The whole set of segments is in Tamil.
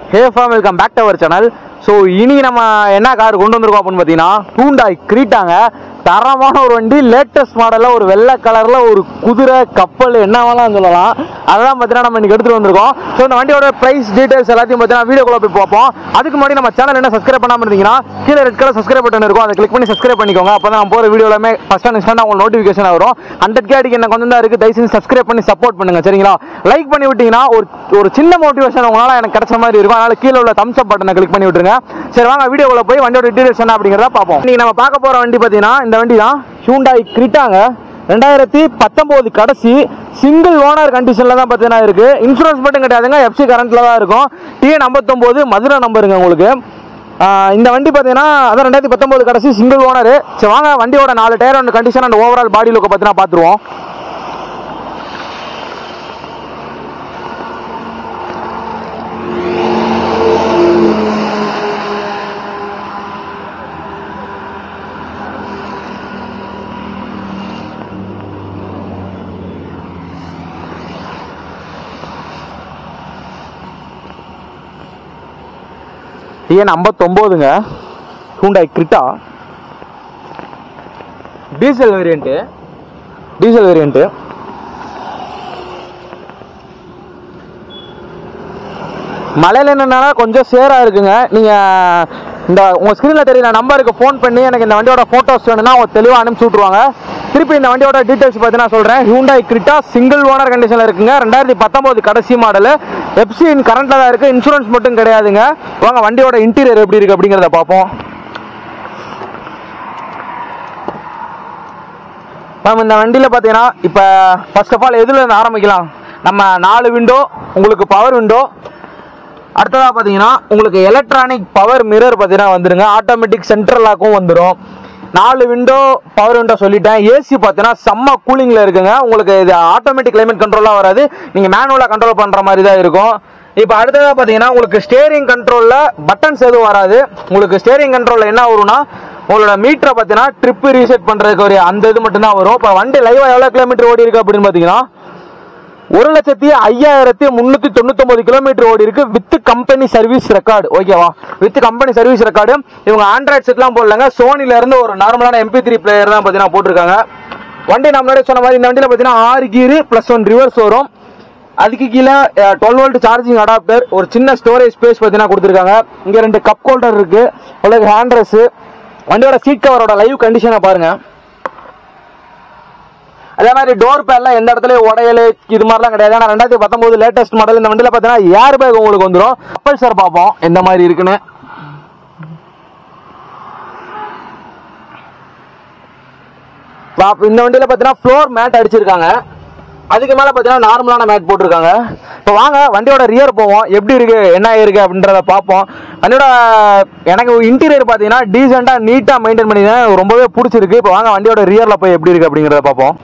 Hey fam, welcome back to our channel. So இன்னைக்கு நம்ம என்ன கார் கொண்டு வந்திருக்கோம் அப்படினு பாத்தீங்கன்னா Hyundai Cretaங்க. தரமான ஒரு வண்டி, லேட்டஸ்ட் மாடல்ல ஒரு வெள்ளை கலர்ல ஒரு குதிரை கப்பல் என்னவாலாம் சொல்லலாம். அதான் பாத்தீங்கன்னா நம்ம இன்னைக்கு எடுத்துட்டு வந்திருக்கோம். சோ இந்த வண்டியோட பிரைஸ் டீடைல்ஸ் எல்லாத்தையும் பாத்தீங்கன்னா வீடியோக்குள்ள போய் பார்ப்போம். அதுக்கு முன்னாடி நம்ம சேனல் என்ன சப்ஸ்கிரைப் பண்ணாம இருந்தீங்கன்னா கீழ ரெட் கலர் சப்ஸ்கிரைப் பட்டன் இருக்கும். அதை கிளிக் பண்ணி சப்ஸ்கிரைப் பண்ணிக்கோங்க. அப்பதான் நம்ம போற வீடியோ எல்லாமே ஃபர்ஸ்ட் அண்ட் இன்ஸ்டன்ட்டா உங்களுக்கு நோட்டிஃபிகேஷன் வரும். 100k அடிக்கு என்ன கொஞ்சம் தான் இருக்கு. தயவு செஞ்சு சப்ஸ்கிரைப் பண்ணி சப்போர்ட் பண்ணுங்க. சரிங்களா? லைக் பண்ணி விட்டீங்கன்னா ஒரு சின்ன மோட்டிவேஷன் உங்களால எனக்கு கிடைச்ச மாதிரி இருக்கும். அதனால கீழ உள்ள thumbs up பட்டனை கிளிக் பண்ணி விட்டுருங்க. சரி வாங்க வீடியோக்குள்ள போய் வண்டியோட டீடைல்ஸ் என்ன அப்படிங்கறத பாப்போம். இன்னைக்கு நம்ம பார்க்க போற வண்டி பாத்தீங்கன்னா இந்த வண்டி தான் Hyundai Cretaங்க. 2019 கடைசி சிங்கிள் ஓனர் கண்டிஷன்ல தான் பாத்தீங்கன்னா இருக்கு. இன்சூரன்ஸ் மட்டும் கிடையாதுங்க, FC கரண்ட்ல தான் இருக்கும். TN59 மதுரை நம்பருங்க உங்களுக்கு. இந்த வண்டி பாத்தீங்கன்னா அதான் 2019 கடைசி சிங்கிள் ஓனர். சரி வாங்க வண்டியோட 4 tyre and condition and overall body look பாத்தீங்கன்னா பாத்துருவோம். TN59ங்க Hyundai Creta டீசல் வேரியன்ட். மலையில என்னன்னா கொஞ்சம் சேரா இருக்குங்க. நீங்க இந்த உங்க ஸ்கிரீன்ல தெரியல நம்பருக்கு ஃபோன் பண்ணி எனக்கு இந்த வண்டியோட போட்டோஸ் வேணும்னா அவங்க தெளிவா அனுப்பிச்சு விட்டுருவாங்க. திருப்பி இந்த வண்டியோட டீடைல்ஸ் பத்தி நான் சொல்றேன். Hyundai Creta சிங்கிள் ஓனர் கண்டிஷன்ல இருக்குங்க. 2019 கடைசி மாடல். FC கரண்ட்ல தான் இருக்கு. இன்சூரன்ஸ் மட்டும் கிடையாதுங்க. வாங்க வண்டியோட இன்டீரியர் எப்படி இருக்கு அப்படிங்கறத பாப்போம். இந்த வண்டியில பாத்தீங்கன்னா இப்ப ஃபர்ஸ்ட் ஆஃப் ஆல் எதுல இருந்து ஆரம்பிக்கலாம். நம்ம 4 விண்டோ, உங்களுக்கு பவர் விண்டோ. அடுத்ததா பாத்தீங்கன்னா உங்களுக்கு எலக்ட்ரானிக் பவர் மிரர் பாத்தீங்கன்னா வந்துருங்க. ஆட்டோமேட்டிக் சென்ட்ரல் லாக்கும் வந்துடும். 4 விண்டோ பவர் விண்டோ சொல்லிட்டேன். ஏசி பாத்தீங்கன்னா செம்ம கூலிங்ல இருக்குங்க. உங்களுக்கு இது ஆட்டோமேட்டிக் கிளைமேட் கண்ட்ரோலா வராது, நீங்க மேனுவலா கண்ட்ரோல் பண்ற மாதிரி தான் இருக்கும். இப்போ அடுத்ததா பாத்தீங்கன்னா உங்களுக்கு ஸ்டேரிங் கண்ட்ரோல்ல பட்டன்ஸ் எதுவும் வராது. உங்களுக்கு ஸ்டேரிங் கண்ட்ரோல்ல என்ன வரும்னா உங்களோட மீட்டரை பாத்தீங்கன்னா ட்ரிப் ரீசெட் பண்றதுக்கு ஒரு அந்த இது மட்டும் தான் வரும். இப்போ வண்டி லைவா எவ்வளவு கிலோமீட்டர் ஓடி இருக்கு அப்படின்னு பாத்தீங்கன்னா 1,05,399 கிலோமீட்டர் ஓடி இருக்கு வித் கம்பெனி சர்வீஸ் ரெக்கார்டு. ஓகேவா? With company service record. இவங்க ஆண்ட்ராய்ட் செட்லாம் போடலங்க. சோனில இருந்து ஒரு நார்மலான MP3 பிளேயர் தான் பாத்தீங்கன்னா போட்டிருக்காங்க. வண்டி நம்ம முன்னாடி சொன்ன மாதிரி இந்த வண்டியில பாத்தீங்கன்னா 6 கீர் +1 ரிவர்ஸ் வரும். அதுக்கு கீழே 12 வோல்ட் சார்ஜிங் அடாப்டர், ஒரு சின்ன ஸ்டோரேஜ் ஸ்பேஸ் பாத்தீங்கன்னா கொடுத்துருக்காங்க. இங்க 2 கப் ஹோல்டர் இருக்கு, உங்களுக்கு ஹேண்ட் ரெஸ்ட். வண்டியோட சீட் கவரோட லைவ் கண்டிஷனை பாருங்க. அதே மாதிரி டோர் பேட்ல எந்த இடத்துல உடையல் இது மாதிரிலாம் கிடையாது. ஆனா 2019 லேட்டஸ்ட் மாடல். இந்த வண்டியில பாத்தீங்கன்னா ஏர் பேக் உங்களுக்கு வந்துடும். கப்பல் சார் பார்ப்போம் எந்த மாதிரி இருக்குன்னு. இந்த வண்டியில பாத்தீங்கன்னா ஃப்ளோர் மேட் அடிச்சிருக்காங்க. அதுக்கு மேல பாத்தீங்கன்னா நார்மலான மேட் போட்டிருக்காங்க. இப்போ வாங்க வண்டியோட ரியர் போவோம். எப்படி இருக்கு என்ன இருக்கு அப்படின்றத பார்ப்போம். வண்டியோட எனக்கு இன்டீரியர் பாத்தீங்கன்னா டீசெண்டா நீட்டா மெயின்டைன் பண்ணி ரொம்பவே பிடிச்சிருக்கு. இப்போ வாங்க வண்டியோட ரியர்ல போய் எப்படி இருக்கு அப்படிங்கறத பார்ப்போம்.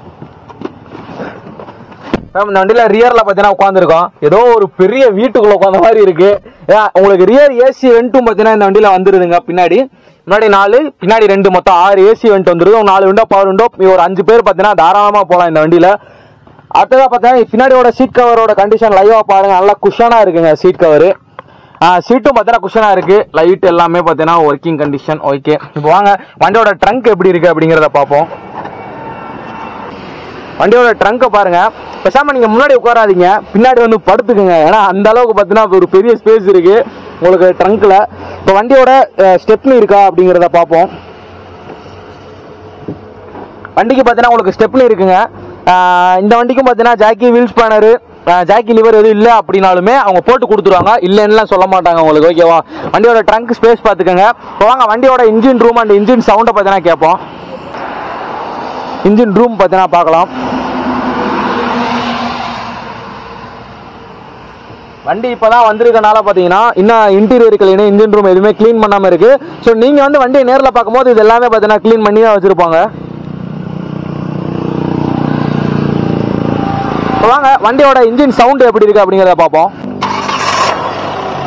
இந்த வண்டியில ரியர்ல பாத்தீங்கன்னா உட்காந்துருக்கோம். ஏதோ ஒரு பெரிய வீட்டுக்குள்ள உட்காந்த மாதிரி இருக்கு. உங்களுக்கு ரியர் ஏசி வென்ட்டும் பாத்தீங்கன்னா இந்த வண்டியில வந்துருதுங்க. முன்னாடி 4 பின்னாடி 2 மொத்தம் 6 ஏசி வென்ட் வந்துருது. 4 விண்டோ பவர் விண்டோ. ஒரு 5 பேர் பாத்தீங்கன்னா தாராளமா போலாம் இந்த வண்டியில. அடுத்ததா பாத்தீங்கன்னா பின்னாடியோட சீட் கவரோட கண்டிஷன் லைவா பாருங்க. நல்லா குஷனா இருக்குங்க சீட் கவர். சீட்டும் பாத்தீங்கன்னா குஷனா இருக்கு. லைட் எல்லாமே பாத்தீங்கன்னா ஒர்க்கிங் கண்டிஷன். ஓகே, இப்போ வாங்க வண்டியோட ட்ரங்க் எப்படி இருக்கு அப்படிங்கறத பார்ப்போம். வண்டியோட ட்ரங்கை பாருங்க. பேசாம நீங்க முன்னாடி உட்காராதீங்க, பின்னாடி வந்து படுத்துக்குங்க. ஏன்னா அந்த அளவுக்கு பாத்தீங்கன்னா ஒரு பெரிய ஸ்பேஸ் இருக்கு உங்களுக்கு ட்ரங்க்ல. இப்போ வண்டியோட ஸ்டெப்னி இருக்கா அப்படிங்கறத பார்ப்போம். வண்டிக்கு பாத்தீங்கன்னா உங்களுக்கு ஸ்டெப்னி இருக்குங்க. இந்த வண்டிக்கும் பாத்தீங்கன்னா jack wheel spanner jack lever எதுவும் இல்லை அப்படின்னாலுமே அவங்க போட்டு கொடுத்துருவாங்க. இல்லைன்னு சொல்ல மாட்டாங்க உங்களுக்கு. ஓகேவா? வண்டியோட ட்ரங்க் ஸ்பேஸ் பாத்துக்கோங்க. இப்போ வாங்க வண்டியோட இன்ஜின் ரூம் அண்ட் இன்ஜின் சவுண்டை பாத்தீங்கன்னா கேட்போம். இன்ஜின் ரூம் பாத்தீங்கன்னா பார்க்கலாம். வண்டி இப்பதான் வந்திருக்கனால பாத்தீங்கன்னா இன்னும் இன்டீரியர் கிளீன், இன்ஜின் ரூம் எதுவுமே கிளீன் பண்ணாம இருக்கு. ஸோ நீங்க வந்து வண்டியை நேரில் பார்க்கும்போது இது எல்லாமே பாத்தீங்கன்னா கிளீன் பண்ணி தான் வச்சிருப்பாங்க. வாங்க வண்டியோட இன்ஜின் சவுண்ட் எப்படி இருக்கு அப்படிங்கறத பார்ப்போம்.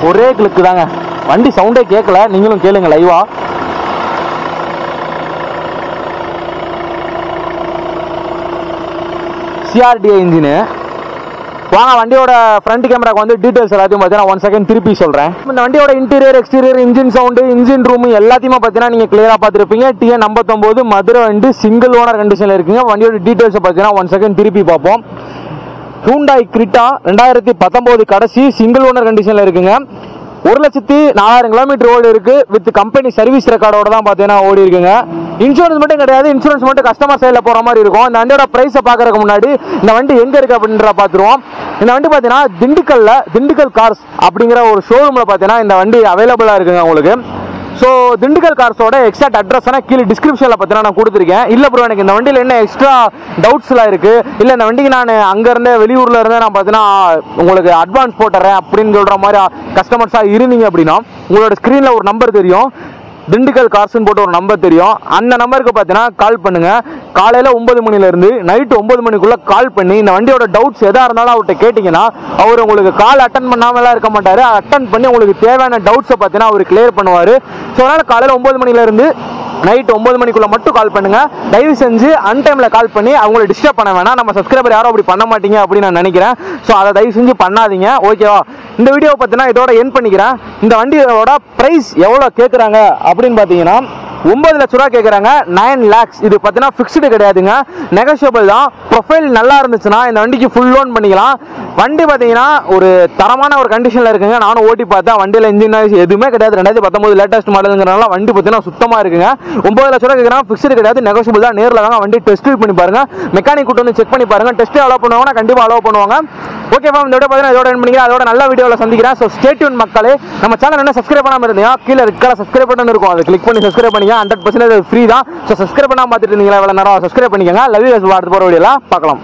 ஒரே கிளிக்கு தாங்க, வண்டி சவுண்டே கேட்கல. நீங்களும் கேளுங்க லைவா. CRDI engine. வாங்க வண்டியோட ஃப்ரண்ட் கேமராக்கு வந்து டீடைல்ஸ் எல்லாத்தையும் பார்த்தீங்கன்னா 1 செகண்ட் திருப்பி சொல்கிறேன். இந்த வண்டியோட interior exterior engine sound engine room எல்லாத்தையுமே பார்த்தீங்கன்னா நீங்கள் கிளியராக பார்த்துருப்பீங்க. TN 59 மதுரை வண்டி சிங்கிள் ஓனர் கண்டிஷனில் இருக்குங்க. வண்டியோட டீடைல்ஸை பார்த்தீங்கன்னா 1 செகண்ட் திருப்பி பார்ப்போம். Hyundai Creta 2019 கடைசி சிங்கிள் ஓனர் கண்டிஷனில் இருக்குங்க. 1,04,000 கிலோமீட்டர் ஓடி இருக்கு. வித் கம்பெனி சர்வீஸ் ரெக்கார்டோட தான் பார்த்தீங்கன்னா ஓடி இருக்குங்க. இன்சூரன்ஸ் மட்டும் கிடையாது, இன்சூரன்ஸ் மட்டும் கஸ்டமர் சைடில் போகிற மாதிரி இருக்கும். இந்த வண்டியோட ப்ரைஸை பார்க்கறதுக்கு முன்னாடி இந்த வண்டி எங்கே இருக்குது அப்படின்ற பார்த்துருவோம். இந்த வண்டி பார்த்தீங்கன்னா திண்டுக்கல் கார்ஸ் அப்படிங்கிற ஒரு ஷோரூமில் பார்த்தீங்கன்னா இந்த வண்டி அவைலபிளாக இருக்குங்க உங்களுக்கு. ஸோ திண்டுக்கல் கார்ஸோட எக்ஸாக்ட் அட்ரஸ் கீழே டிஸ்கிரிப்ஷனில் பார்த்தீங்கன்னா நான் கொடுத்துருக்கேன். இல்லை ப்ரோ எனக்கு இந்த வண்டியில் என்ன எக்ஸ்ட்ரா டவுட்ஸ்லாம் இருக்குது, இல்லை இந்த வண்டிக்கு நான் அங்கேருந்து வெளியூரில் இருந்து நான் பார்த்தீங்கன்னா உங்களுக்கு அட்வான்ஸ் போட்டுறேன் அப்படின்னு சொல்கிற மாதிரி கஸ்டமர்ஸாக இருந்தீங்க அப்படின்னா உங்களோட ஸ்க்ரீனில் ஒரு நம்பர் தெரியும், திண்டுக்கல் கார்ஸ்ன்னு போட்டு ஒரு நம்பர் தெரியும். அந்த நம்பருக்கு பார்த்தீங்கன்னா கால் பண்ணுங்க. காலையில் 9 மணிலேருந்து நைட்டு 9 மணிக்குள்ளே கால் பண்ணி இந்த வண்டியோட டவுட்ஸ் எதாக இருந்தாலும் அவர்கிட்ட கேட்டிங்கன்னா அவர் உங்களுக்கு கால் அட்டன் பண்ணாமலாம் இருக்க மாட்டார். அட்டன் பண்ணி உங்களுக்கு தேவையான டவுட்ஸை பார்த்தீங்கன்னா அவர் கிளியர் பண்ணுவார். ஸோ அதனால் காலையில் 9 மணிலேருந்து நைட் 9 மணிக்குள்ள மட்டும் கால் பண்ணுங்க. தயவு செஞ்சு அன்டைமில் கால் பண்ணி அவங்களை டிஸ்டர்ப் பண்ண வேணாம். நம்ம சப்ஸ்கிரைபர் யாரும் அப்படி பண்ண மாட்டீங்க அப்படின்னு நான் நினைக்கிறேன். ஸோ அதை தயவு செஞ்சு பண்ணாதீங்க, ஓகேவா? இந்த வீடியோ பார்த்தீங்கன்னா இதோட எண்ட் பண்ணிக்கிறேன். இந்த வண்டியோட ப்ரைஸ் எவ்வளோ கேட்குறாங்க அப்படின்னு பார்த்தீங்கன்னா 9 லட்ச ரூபா கேட்குறாங்க. 9 lakhs. இது பார்த்தீங்கன்னா ஃபிக்ஸ்டு கிடையாதுங்க, நெகோஷியபிள் தான். ப்ரொஃபைல் நல்லா இருந்துச்சுன்னா இந்த வண்டிக்கு ஃபுல் லோன் பண்ணிக்கலாம். வண்டி பார்த்தீங்கன்னா ஒரு தரமான ஒரு கண்டிஷனில் இருக்குங்க. நானும் ஓட்டி பார்த்தேன். வண்டியில் இன்ஜின் எதுவுமே கிடையாது. 2019 லேட்டஸ்ட் மாடலுங்கிறனால வண்டி பார்த்தீங்கன்னா சுத்தமாக இருக்குங்க. 9 லட்ச ரூபா கேட்குறாங்க, ஃபிக்ஸ்டு கிடையாது, நெகோஷியபிள் தான். நேரில் வாங்க, வண்டி டெஸ்ட் பண்ணி பாருங்க, மெக்கானிக் கூட்டு வந்து செக் பண்ணி பாருங்க. டெஸ்ட் அலோவ் பண்ணுவாங்கன்னா கண்டிப்பாக அலோவ் பண்ணுவாங்க. ஓகே மேம், இந்த வீடியோ பார்த்தீங்கன்னா இதோட எண்ட் பண்ணிக்கிறேன். அதோட நல்ல வீடியோவில் சந்திக்கிறேன். ஸோ ஸ்டே டியூன் மக்களே. நம்ம சேனல் என்ன சப்ஸ்கிரைப் பண்ணாமல் இருந்தீங்க கீழே இருக்கிற சப்ஸ்கிரைப் பட்டன் இருக்கும், அதை கிளிக் பண்ணி சப்ஸ்கிரைப் பண்ணிங்க. 100% ஃப்ரீ தான். ஸோ சப்ஸ்கிரைப் பண்ணாமல் பார்த்துட்டு இருந்தீங்களா இவ்வளோ நேரம், சப்ஸ்கிரைப் பண்ணிக்கோங்க. Love you. அடுத்த போகிற வீடியோலாம் பார்க்கலாம்.